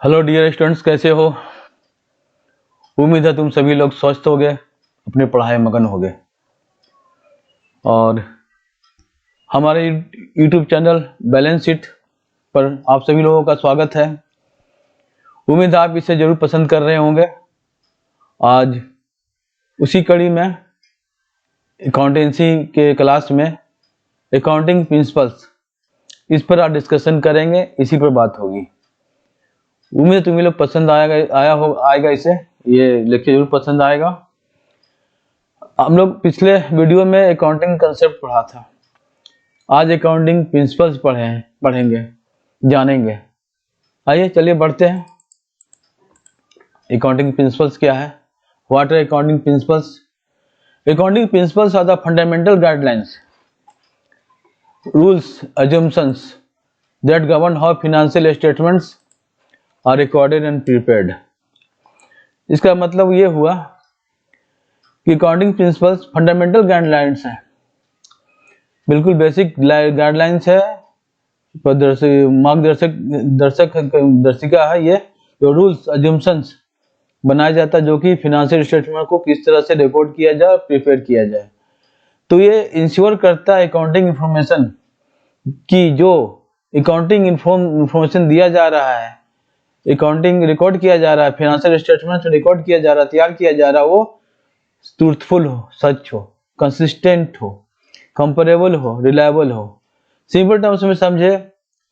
Hello dear students, कैसे हो। उम्मीद है तुम सभी लोग स्वस्थ होगे, अपनी पढ़ाई में मगन होगे। और हमारे यूट्यूब चैनल बैलेंस शीट पर आप सभी लोगों का स्वागत है। उम्मीद है आप इसे जरूर पसंद कर रहे होंगे। आज उसी कड़ी में अकाउंटेंसी के क्लास में अकाउंटिंग प्रिंसिपल्स, इस पर आज डिस्कशन करेंगे, इसी पर बात होगी। उम्मीद है तुम्हें लोग पसंद आएगा इसे, ये लेक्चर जरूर पसंद आएगा। हम लोग पिछले वीडियो में अकाउंटिंग कंसेप्ट पढ़ा था, आज अकाउंटिंग प्रिंसिपल्स पढ़ेंगे, जानेंगे। आइए चलिए बढ़ते हैं। अकाउंटिंग प्रिंसिपल्स क्या है? What are accounting principles? Accounting principles are the fundamental guidelines, rules, assumptions that govern how financial statements are recorded and prepared। इसका मतलब ये हुआ कि अकाउंटिंग प्रिंसिपल्स फंडामेंटल गाइडलाइंस है, बिल्कुल बेसिक गाइडलाइंस है, दर्शिका है। ये जो रूल्स अजम्पशंस बनाया जाता है जो कि फाइनेंशियल स्टेटमेंट को किस तरह से रिकॉर्ड किया जाए, प्रिपेयर किया जाए। तो ये इंश्योर करता है अकाउंटिंग इंफॉर्मेशन की, जो अकाउंटिंग इंफॉर्मेशन दिया जा रहा है, अकाउंटिंग रिकॉर्ड किया जा रहा है, फाइनेंशियल स्टेटमेंट रिकॉर्ड किया जा रहा है, तैयार किया जा रहा है, वो ट्रूथफुल हो, सच हो, कंसिस्टेंट हो, कंपेरेबल हो, रिलायबल हो। सिंपल टर्म्स में समझे,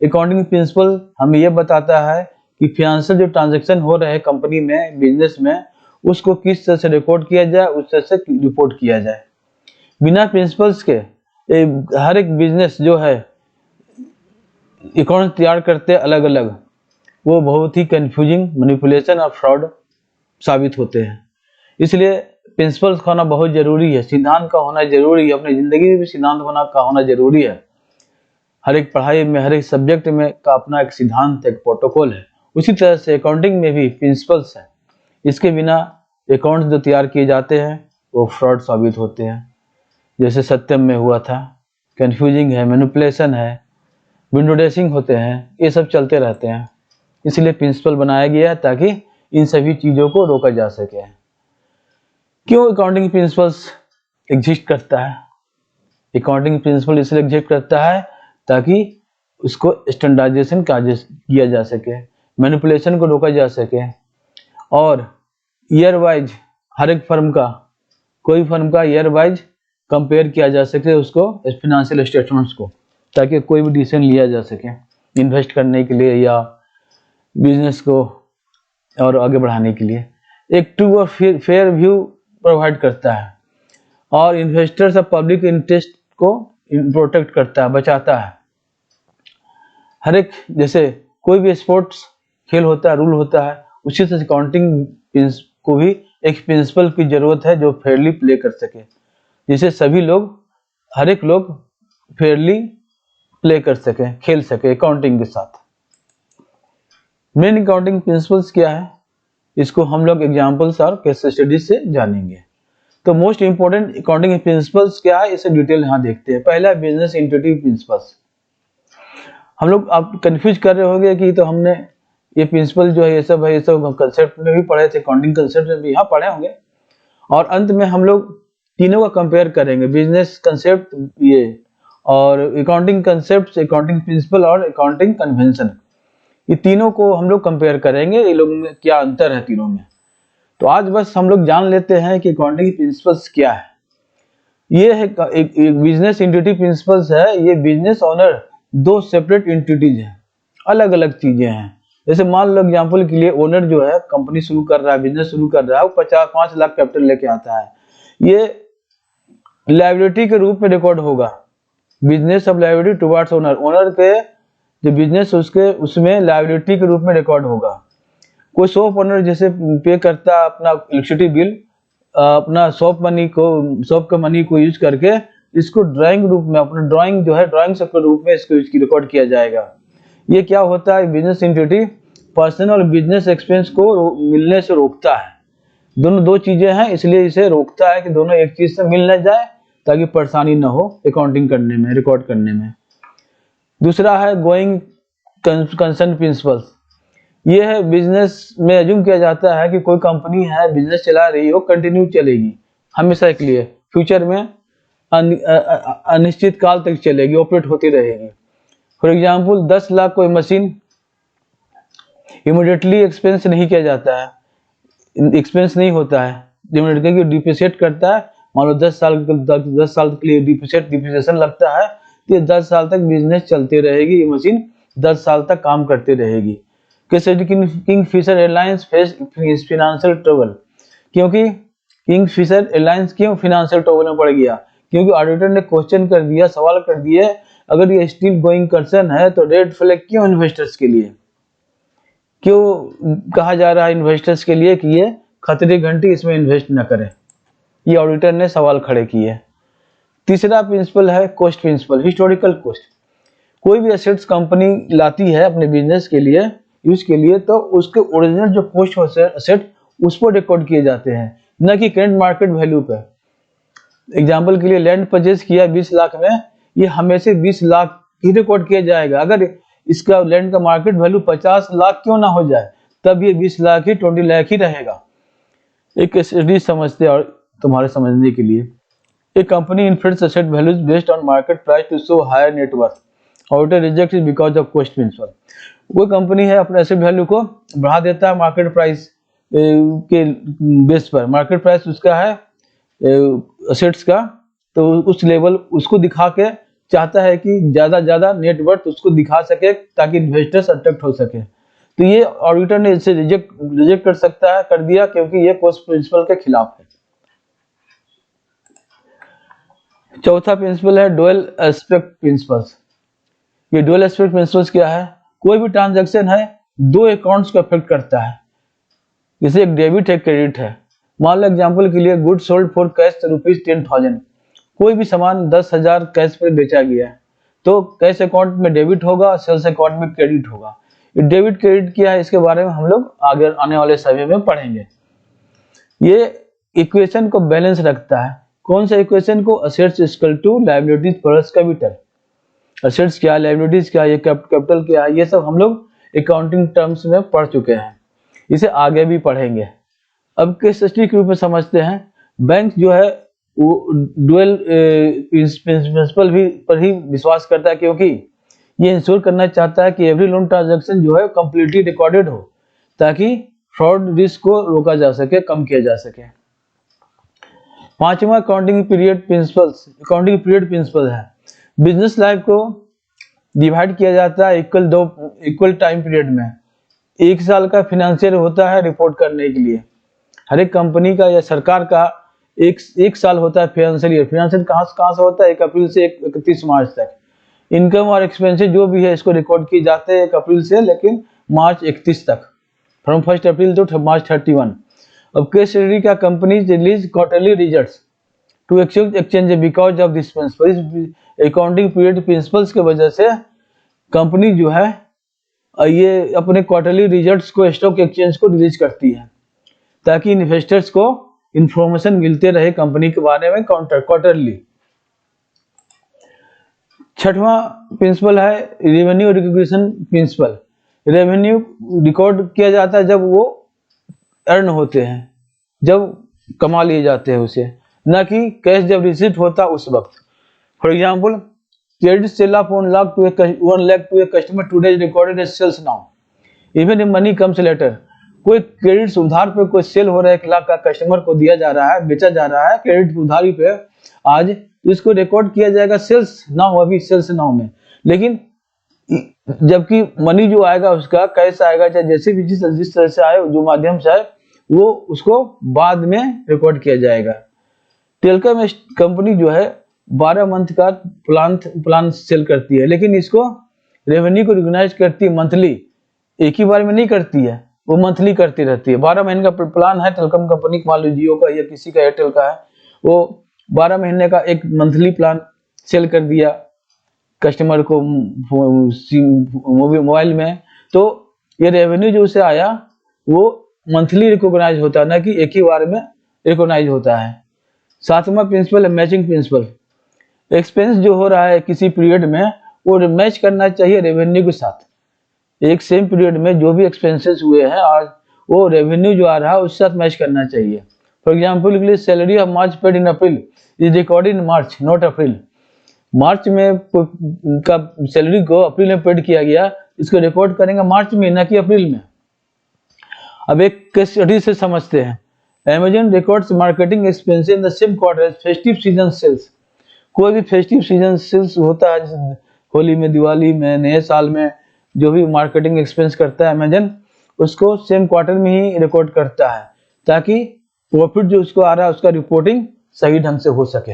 अकाउंटिंग प्रिंसिपल हमें यह बताता है कि फाइनेंशियल जो ट्रांजैक्शन हो रहे हैं कंपनी में, बिजनेस में, उसको किस तरह से रिकॉर्ड किया जाए, उस तरह से रिपोर्ट किया जाए। बिना प्रिंसिपल्स के हर एक बिजनेस जो है अकाउंट तैयार करते अलग अलग, वो बहुत ही कंफ्यूजिंग, मैनिपुलेशन और फ्रॉड साबित होते हैं। इसलिए प्रिंसिपल्स का होना बहुत जरूरी है, सिद्धांत का होना जरूरी है, अपनी जिंदगी में भी सिद्धांत होना जरूरी है। हर एक पढ़ाई में, हर एक सब्जेक्ट में का अपना एक सिद्धांत, एक प्रोटोकॉल है। उसी तरह से अकाउंटिंग में भी प्रिंसिपल्स है, इसके बिना अकाउंट्स जो तैयार किए जाते हैं वो फ्रॉड साबित होते हैं। जैसे सत्यम में हुआ था, कंफ्यूजिंग है, मैनिपुलेशन है, विंडो ड्रेसिंग होते हैं, ये सब चलते रहते हैं। इसलिए प्रिंसिपल बनाया गया है ताकि इन सभी चीजों को रोका जा सके। क्यों अकाउंटिंग प्रिंसिपल्स एग्जिस्ट करता है? अकाउंटिंग प्रिंसिपल इसलिए एग्जिस्ट करता है ताकि उसको स्टैंडर्डाइजेशन किया जा सके, मैनिपुलेशन को रोका जा सके, और ईयर वाइज हर एक फर्म का, कोई फर्म का ईयर वाइज कंपेयर किया जा सके उसको फाइनेंशियल स्टेटमेंट्स को, ताकि कोई भी डिसीजन लिया जा सके इन्वेस्ट करने के लिए या बिजनेस को और आगे बढ़ाने के लिए। एक ट्रू और फेयर व्यू प्रोवाइड करता है, और इन्वेस्टर्स और पब्लिक इंटरेस्ट को प्रोटेक्ट करता है, बचाता है। हर एक, जैसे कोई भी स्पोर्ट्स खेल होता है, रूल होता है, उसी तरह अकाउंटिंग को भी एक प्रिंसिपल की जरूरत है जो फेयरली प्ले कर सके, जिसे सभी लोग, हर एक लोग फेयरली प्ले कर सके, खेल सके अकाउंटिंग के साथ। मेन अकाउंटिंग प्रिंसिपल्स क्या है, इसको हम लोग एग्जांपल्स और केस स्टडीज से जानेंगे। तो मोस्ट इंपोर्टेंट अकाउंटिंग प्रिंसिपल्स क्या है, इसे डिटेल यहाँ देखते हैं। पहला, बिजनेस इंटिटी प्रिंसिपल्स। हम लोग, आप कंफ्यूज कर रहे होंगे कि तो हमने ये प्रिंसिपल जो है ये सब कंसेप्ट में भी पढ़े थे, अकाउंटिंग कंसेप्ट में भी यहाँ पढ़े होंगे। और अंत में हम लोग तीनों का कंपेयर करेंगे, बिजनेस कंसेप्ट ये, और अकाउंटिंग कंसेप्ट, अकाउंटिंग प्रिंसिपल और अकाउंटिंग कन्वेंशन, ये तीनों को हम लोग कंपेयर करेंगे, ये लोगों में क्या अंतर है तीनों में। तो आज बस हम लोग जान लेते हैं कि अकाउंटिंग प्रिंसिपल्स क्या है। ये है एक बिजनेस एंटिटी प्रिंसिपल्स है। ये बिजनेस ओनर दो सेपरेट एंटिटीज हैं, अलग अलग चीजें हैं। जैसे मान लो एग्जांपल के लिए, ओनर जो है कंपनी शुरू कर रहा है, बिजनेस शुरू कर रहा है, वो 5 लाख कैपिटल लेके आता है। ये लायबिलिटी के रूप में रिकॉर्ड होगा, business of liability towards owner, owner के जो बिजनेस उसके उसमें लायबिलिटी के रूप में रिकॉर्ड होगा। कोई शॉप ओनर जैसे पे करता है अपना इलेक्ट्रिसिटी बिल, अपना शॉप के मनी को यूज करके इसको ड्राइंग रूप में, अपना ड्राइंग जो है, ड्राइंग सब के रूप में इसको रिकॉर्ड किया जाएगा। ये क्या होता है, बिजनेस एंटिटी पर्सनल और बिजनेस एक्सपेंस को मिलने से रोकता है। दोनों दो चीजें हैं, इसलिए इसे रोकता है कि दोनों एक चीज से मिल न जाए, ताकि परेशानी न हो अकाउंटिंग करने में, रिकॉर्ड करने में। दूसरा है गोइंग कंसर्न प्रिंसिपल्स। ये है बिजनेस में एज्यूम किया जाता है कि कोई कंपनी है बिजनेस चला रही हो, कंटिन्यू चलेगी हमेशा के लिए, फ्यूचर में अनिश्चित काल तक चलेगी, ऑपरेट होती रहेगी। फॉर एग्जाम्पल 10 लाख कोई मशीन इमीडिएटली एक्सपेंस नहीं किया जाता है, एक्सपेंस नहीं होता है, इमीडिएटली डिप्रिशिएट करता है। मान लो 10 साल के लिए डिप्रिसिएशन लगता है, तो 10 साल तक बिजनेस चलती रहेगी, ये मशीन 10 साल तक काम करती रहेगी। Kingfisher airlines face financial trouble, क्योंकि किंगफिशर एयरलाइंस क्यों फिनेंशियल ट्रबल में पड़ गया? क्योंकि ऑडिटर ने क्वेश्चन कर दिया, सवाल कर दिए, अगर ये स्टिल गोइंग कंसर्न है तो रेड फ्लैग क्यों इन्वेस्टर्स के लिए, क्यों कहा जा रहा है इन्वेस्टर्स के लिए कि ये खतरे घंटी, इसमें इन्वेस्ट न करें? ये ऑडिटर ने सवाल खड़े किए। तीसरा प्रिंसिपल है कॉस्ट प्रिंसिपल, हिस्टोरिकल कॉस्ट। कोई भी एसेट्स कंपनी लाती है अपने बिजनेस के लिए, यूज के लिए, तो उसके ओरिजिनल जो कॉस्ट एसेट उस पर रिकॉर्ड किए जाते हैं, न कि करंट मार्केट वैल्यू पे। एग्जाम्पल के लिए लैंड परचेज किया 20 लाख में, ये हमेशा 20 लाख ही रिकॉर्ड किया जाएगा। अगर इसका लैंड का मार्केट वैल्यू 50 लाख क्यों ना हो जाए, तब ये 20 लाख ही 20 लाख ही रहेगा। एक स्टडी समझते और तुम्हारे समझने के लिए, एक company inflates asset values based on market price to show higher net worth, auditor reject it because of cost principle. कोई कंपनी है अपने एसेट वैल्यू को बढ़ा देता है मार्केट प्राइस के बेस पर, मार्केट प्राइस उसका है एसेट्स का, तो उस लेवल उसको दिखा के चाहता है कि ज्यादा नेटवर्थ उसको दिखा सके ताकि इन्वेस्टर्स अट्रैक्ट हो सके। तो ये ऑडिटर ने इसे रिजेक्ट कर सकता है, कर दिया, क्योंकि ये कॉस्ट प्रिंसिपल के खिलाफ है। चौथा प्रिंसिपल है डुअल एस्पेक्ट प्रिंसिपल्स। ये डुअल एस्पेक्ट प्रिंसिपल्स क्या है? कोई भी ट्रांजैक्शन है दो अकाउंट्स को अफेक्ट करता है, जैसे एक डेबिट है, क्रेडिट है। मान लो एग्जांपल के लिए गुड सोल्ड फॉर कैश ₹10,000, कोई भी सामान 10,000 कैश पर बेचा गया है, तो कैश अकाउंट में डेबिट होगा, सेल्स अकाउंट में क्रेडिट होगा। ये डेबिट क्रेडिट क्या है, इसके बारे में हम लोग आगे आने वाले समय में पढ़ेंगे। ये इक्वेशन को बैलेंस रखता है। कौन सा इक्वेशन को? Assets equal to liabilities plus capital. Assets क्या, लायबिलिटीज क्या, ये कैपिटल क्या है, ये सब हम लोग अकाउंटिंग टर्म्स में पढ़ चुके हैं, इसे आगे भी पढ़ेंगे। अब केस स्टडी के रूप में समझते हैं। बैंक जो है वो डुअल प्रिंसिपल भी पर ही विश्वास करता है, क्योंकि ये इंश्योर करना चाहता है कि एवरी लोन ट्रांजैक्शन जो है कंप्लीटली रिकॉर्डेड हो, ताकि फ्रॉड रिस्क को रोका जा सके, कम किया जा सके। पांचवा अकाउंटिंग पीरियड प्रिंसिपल है। बिजनेस लाइफ को डिवाइड किया जाता है इक्वल टाइम पीरियड में। 1 साल का फिनेंशियल होता है रिपोर्ट करने के लिए, हर एक कंपनी का या सरकार का एक साल होता है फाइनेंशियल ईयर। फाइनेंशियल कहाँ से होता है? 1 अप्रैल से 31 मार्च तक। इनकम और एक्सपेंसेस जो भी है इसको रिकॉर्ड किए जाते हैं 1 अप्रैल से लेकिन मार्च 31 तक, फ्रॉम 1 अप्रैल टू मार्च 31। अब केस स्टडी का companies release quarterly results to exchange because of this principle. इस अकाउंटिंग पीरियड प्रिंसिपल्स की वजह से कंपनी जो है ये अपने क्वार्टरली रिजल्ट्स को स्टॉक एक्सचेंज को रिलीज करती है, ताकि इन्वेस्टर्स को इंफॉर्मेशन मिलते रहे कंपनी के बारे में क्वार्टरली। छठवां प्रिंसिपल है revenue recognition principle. Revenue record किया जाता है जब वो अर्न होते हैं, जब कमा लिए जाते हैं उसे, न कि कैश जब रिसीव होता उस वक्त। For example credit sale of 1 lakh to a customer today recorded as sales now even if money comes later. कोई क्रेडिट उधार पे कोई सेल हो रहा है 1 लाख का, कस्टमर को दिया जा रहा है, बेचा जा रहा है क्रेडिट उधारी पे आज, तो इसको रिकॉर्ड किया जाएगा सेल्स नाउ, अभी सेल्स नाउ में। लेकिन जबकि मनी जो आएगा उसका कैश आएगा, चाहे जैसे भी जिस तरह से आए, जो माध्यम से आए, वो उसको बाद में रिकॉर्ड किया जाएगा। टेलकॉम कंपनी जो है 12 मंथ का प्लान सेल करती है, लेकिन इसको रेवेन्यू को रिकॉग्नाइज करती है मंथली, एक ही बार में नहीं करती है, वो मंथली करती रहती है। 12 महीने का प्लान है टेलकॉम कंपनी का, मान लो जियो का या किसी का एयरटेल का है, वो 12 महीने का एक मंथली प्लान सेल कर दिया कस्टमर को मोबाइल में, तो ये रेवेन्यू जो उसे आया वो मंथली रिकॉग्नाइज होता है, ना कि एक ही बार में रिकॉग्नाइज होता है। सातवां प्रिंसिपल है मैचिंग प्रिंसिपल। एक्सपेंस जो हो रहा है किसी पीरियड में वो मैच करना चाहिए रेवेन्यू के साथ। एक सेम पीरियड में जो भी एक्सपेंसेस हुए हैं आज वो रेवेन्यू जो आ रहा है उसके साथ मैच करना चाहिए। फॉर एग्जाम्पल के लिए salary of March paid in April is recorded in March not April. March में का सैलरी को अप्रैल में पेड किया गया, इसको रिकॉर्ड करेंगे मार्च में ना कि अप्रैल में। अब एक केस स्टडी से समझते हैं। Amazon records marketing expense in the same quarter as festive season sales. कोई भी फेस्टिव सीजन सेल्स होता है, होली में, दिवाली में, नए साल में, जो भी मार्केटिंग एक्सपेंस करता है Amazon उसको सेम क्वार्टर में ही रिकॉर्ड करता है ताकि प्रॉफिट जो उसको आ रहा है उसका रिपोर्टिंग सही ढंग से हो सके।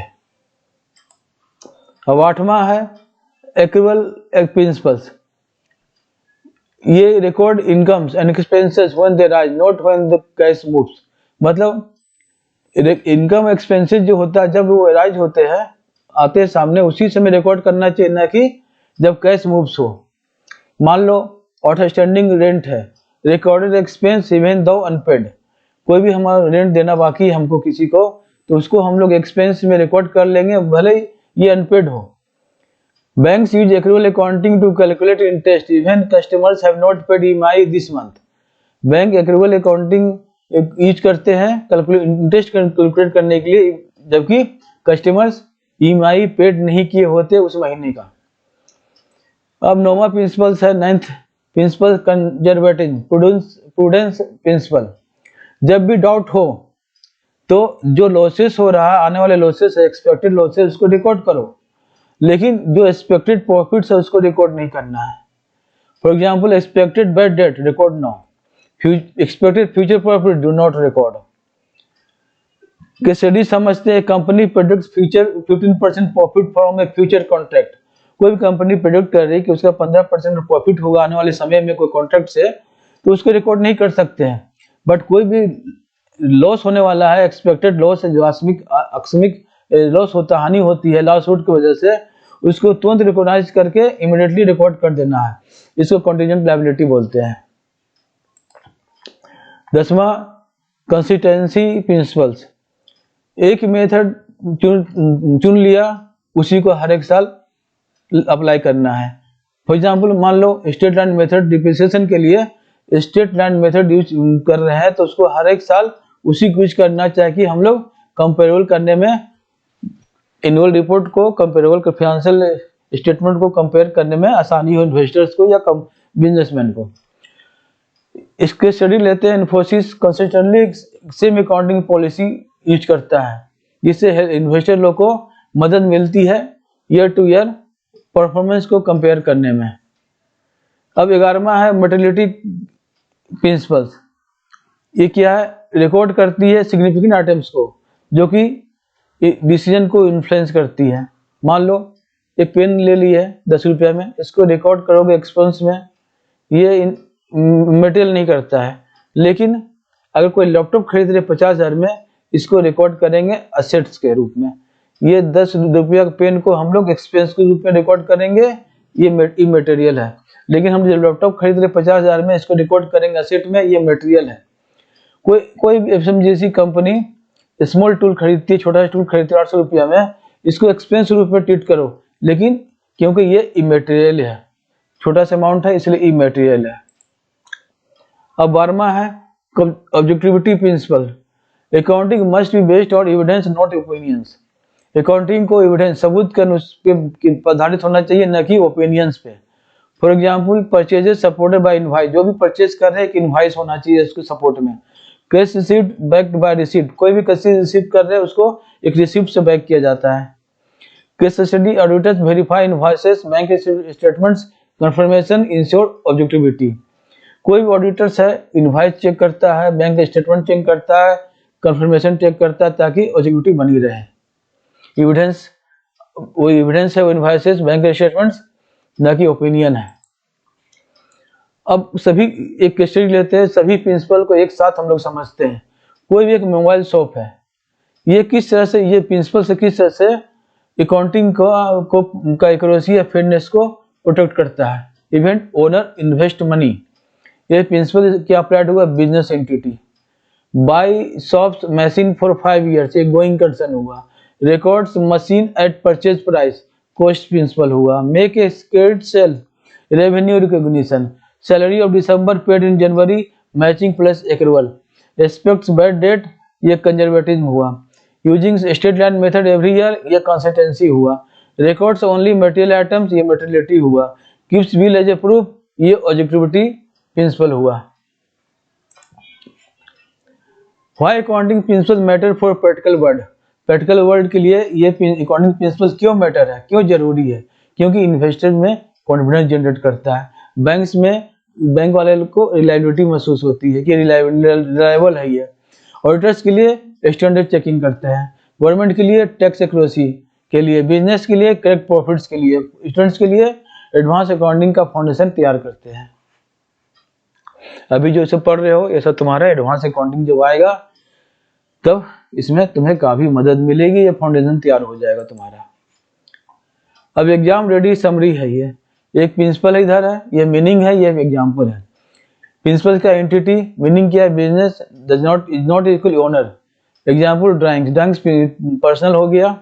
अब 8वां है एक्रूअल प्रिंसिपल्स। ये record incomes and expenses when they rise not when the cash moves. मतलब इनकम एक्सपेंसेस जो होता है जब वो राइज होते हैं आते हैं सामने उसी समय रिकॉर्ड करना चाहिए, ना कि जब कैश मूव्स हो। मान लो आउटस्टैंडिंग रेंट है, recorded expense even though unpaid. कोई भी हमारा रेंट देना बाकी है हमको किसी को, तो उसको हम लोग एक्सपेंस में रिकॉर्ड कर लेंगे भले ही ये अनपेड हो। Banks use accrual accounting to calculate interest even customers have not paid EMI this month. Bank accrual accounting use करते हैं इंटरेस्ट कैलकुलेट करने के लिए, जबकि कस्टमर्स EMI पेड नहीं किए होते उस महीने का। अब 9वां प्रिंसिपल्स है, 9th principal conservative prudence principal. जब भी डाउट हो तो जो लॉसेस हो रहा है, आने वाले लॉसेस है, एक्सपेक्टेड लॉसेस, उसको रिकॉर्ड करो, लेकिन जो एक्सपेक्टेड प्रॉफिट्स है उसको रिकॉर्ड नहीं करना है। For example expected bad debt record no, expected future profit do not record. Case study समझते हैं company products future 15% profit from a future contract. कोई भी कंपनी प्रोडक्ट कर रही है कि उसका 15% प्रॉफिट होगा आने वाले समय में कोई कॉन्ट्रैक्ट से, तो उसको रिकॉर्ड नहीं कर सकते हैं। बट कोई भी लॉस होने वाला है, एक्सपेक्टेड लॉस है, जो आकस्मिक लॉस होता, हानि होती है लॉस रूट की वजह से, उसको तुरंत रिकॉग्नाइज करके इमीडिएटली रिकॉर्ड कर देना है। इसको कंटीजेंट लायबिलिटी बोलते हैं। 10वां कंसिस्टेंसी प्रिंसिपल्स। एक मेथड चुन लिया, उसी को हर एक साल अप्लाई करना है। फॉर एग्जांपल मान लो स्ट्रेट लाइन मेथड डिप्रिसिएशन के लिए स्ट्रेट लाइन मेथड यूज कर रहे हैं, तो उसको हर एक साल उसी को यूज करना चाहिए कि हम लोग कंपेरेबल करने में, एनुअल रिपोर्ट को कंपेरेबल कर, फाइनेंशियल स्टेटमेंट को कंपेयर करने में आसानी हो इन्वेस्टर्स को या बिजनेसमैन को। इसके स्टडी लेते हैं। Infosys consistently same accounting policy use करता है, जिससे इन्वेस्टर लोग को मदद मिलती है ईयर टू ईयर परफॉर्मेंस को कंपेयर करने में। अब 11वां है मटेरियलिटी प्रिंसिपल्स। ये क्या है? रिकॉर्ड करती है सिग्निफिकेंट आइटम्स को जो कि डिसीजन को इन्फ्लुएंस करती है। मान लो एक पेन ले ली है 10 रुपये में, इसको रिकॉर्ड करोगे एक्सपेंस में, ये मटेरियल नहीं करता है। लेकिन अगर कोई लैपटॉप खरीद रहे 50,000 में, इसको रिकॉर्ड करेंगे असेट्स के रूप में। ये 10 रुपया का पेन को हम लोग एक्सपेंस के रूप में रिकॉर्ड करेंगे, ये इमटेरियल है। लेकिन हम जो लैपटॉप खरीद रहे 50,000 में, इसको रिकॉर्ड करेंगे असेट में, ये मटेरियल है। कोई एफएमजीसी कंपनी स्मॉल टूल खरीदती है, छोटा टूल खरीदती है 800 रुपया में, इसको एक्सपेंस रूप में ट्रीट करो, लेकिन क्योंकि ये इमटेरियल है, छोटा सा अमाउंट है, इसलिए इमटेरियल है। अब 12वां है objectivity principle. Accounting must be based on evidence not opinions. Accounting को एविडेंस, सबूत पर आधारित होना चाहिए, न कि ओपिनियंस पे। For example purchases supported by invoice. जो भी परचेज कर रहे हैं एक इनवॉइस होना चाहिए उसके सपोर्ट में। Cash received backed by receipt. कोई भी कैश रिसीव कर रहे हैं उसको एक रिसिप्ट से बैक किया जाता है। Case study auditors verify invoices, bank statements, confirmation ensure objectivity. कोई भी ऑडिटर्स है इनवॉइस चेक करता है, बैंक स्टेटमेंट चेक करता है, कंफर्मेशन चेक करता है, ताकि ऑब्जेक्टिविटी बनी रहे। एविडेंस, वो एविडेंस है वो इनवॉइसेस, बैंक स्टेटमेंट्स, न कि ओपिनियन है। अब सभी एक केस स्टडी लेते हैं, सभी प्रिंसिपल को एक साथ हम लोग समझते हैं। कोई भी एक मोबाइल शॉप है, ये किस तरह से, ये प्रिंसिपल से किस तरह से अकाउंटिंग का एक्यूरेसी या फेयरनेस को प्रोटेक्ट करता है। इवेंट ओनर इन्वेस्ट मनी, ये प्रिंसिपल क्या अप्लाइड हुआ? Business entity. Buy shops machine for 5 years, एक गोइंग कंसर्न हुआ। Records machine at purchase price, cost principle हुआ। Make a scared sale, revenue recognition. Salary of December paid in January, matching plus accrual. Expects bad debt, ये conservatism हुआ। Using straight line method every year, ये consistency हुआ। Records only material items, ये materiality हुआ। Keeps bill as a proof, ये objectivity principle हुआ। Why accounting principle matter for practical world, practical world के लिए ये अकाउंटिंग प्रिंसिपल क्यों मैटर है, क्यों जरूरी है? क्योंकि इन्वेस्टर में कॉन्फिडेंस जनरेट करता है। बैंक्स में बैंक वाले को रिलायबिलिटी महसूस होती है कि रिलायबल है ये। ऑडिटर्स के लिए स्टैंडर्ड चेकिंग करते हैं। गवर्नमेंट के लिए टैक्स एक्यूरेसी के लिए, बिजनेस के लिए करेक्ट प्रॉफिट्स के लिए, स्टूडेंट्स के लिए एडवांस अकाउंटिंग का फाउंडेशन तैयार करते हैं। अभी जो इसे पढ़ रहे हो ये सब तुम्हारा एडवांस अकाउंटिंग जब आएगा तब इसमें तुम्हें काफी मदद मिलेगी, ये फाउंडेशन तैयार हो जाएगा तुम्हारा। अब एग्जाम रेडी समरी है, ये एक प्रिंसिपल इधर है, ये मीनिंग है, ये एग्जाम्पल है। प्रिंसिपल का एंटिटी, मीनिंग क्या है? Business is not equal owner. Example drawings personal हो गया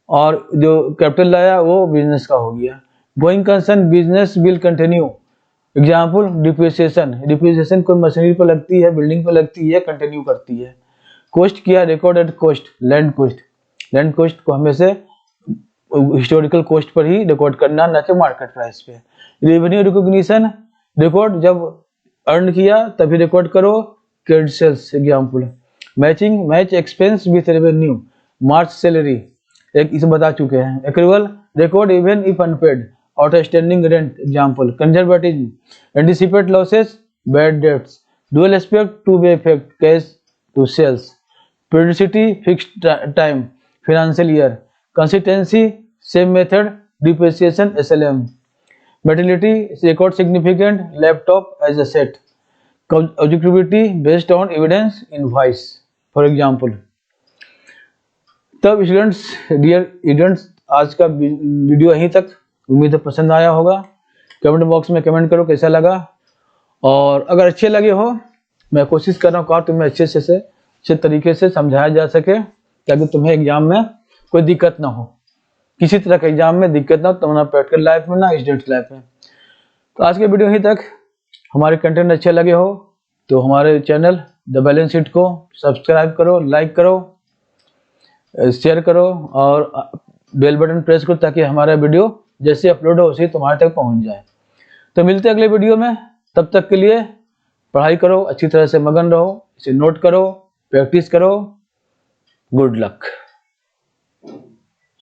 और जो कैपिटल लाया वो बिजनेस का हो गया। Going concern, business will continue. Example depreciation कोई मशीनरी पर लगती है, बिल्डिंग पर लगती है, कंटिन्यू करती है। कॉस्ट किया, रिकॉर्डेड कॉस्ट, लैंड कॉस्ट को हमेशा हिस्टोरिकल कॉस्ट पर ही रिकॉर्ड करना, न कि मार्केट प्राइस पे। रेवेन्यू रिकॉग्निशन, रिकॉर्ड जब अर्न किया तभी रिकॉर्ड करो, credit sales example. Matching, match expense with revenue, March salary, एक इसे बता चुके हैं। Accrual, record even if unpaid, outstanding rent example. Conservatism, anticipate losses, bad debts. Dual aspect, two way effect, cash to sales. periodicity, fixed time, financial year. Consistency, same method, depreciation, SLM. Materiality, record significant, laptop as asset. Objectivity, based on evidence, invoice, for example. तब students, dear students, आज का video यहीं तक। उम्मीद है पसंद आया होगा। कमेंट बॉक्स में कमेंट करो कैसा लगा, और अगर अच्छे लगे हो, मैं कोशिश कर रहा हूँ तुम्हें अच्छे तरीके से समझाया जा सके ताकि तुम्हें एग्जाम में कोई दिक्कत ना हो, किसी तरह के एग्जाम में दिक्कत ना हो, तुम्हारा प्रैक्टिकल लाइफ में ना स्टूडेंट लाइफ में। तो आज के वीडियो यहीं तक। हमारे कंटेंट अच्छे लगे हो तो हमारे चैनल द बैलेंस शीट को सब्सक्राइब करो, लाइक करो, शेयर करो और बेल बटन प्रेस करो ताकि हमारा वीडियो जैसे अपलोड हो उसे तुम्हारे तक पहुंच जाए। तो मिलते हैं अगले वीडियो में। तब तक के लिए पढ़ाई करो, अच्छी तरह से मगन रहो, इसे नोट करो, प्रैक्टिस करो। Good luck.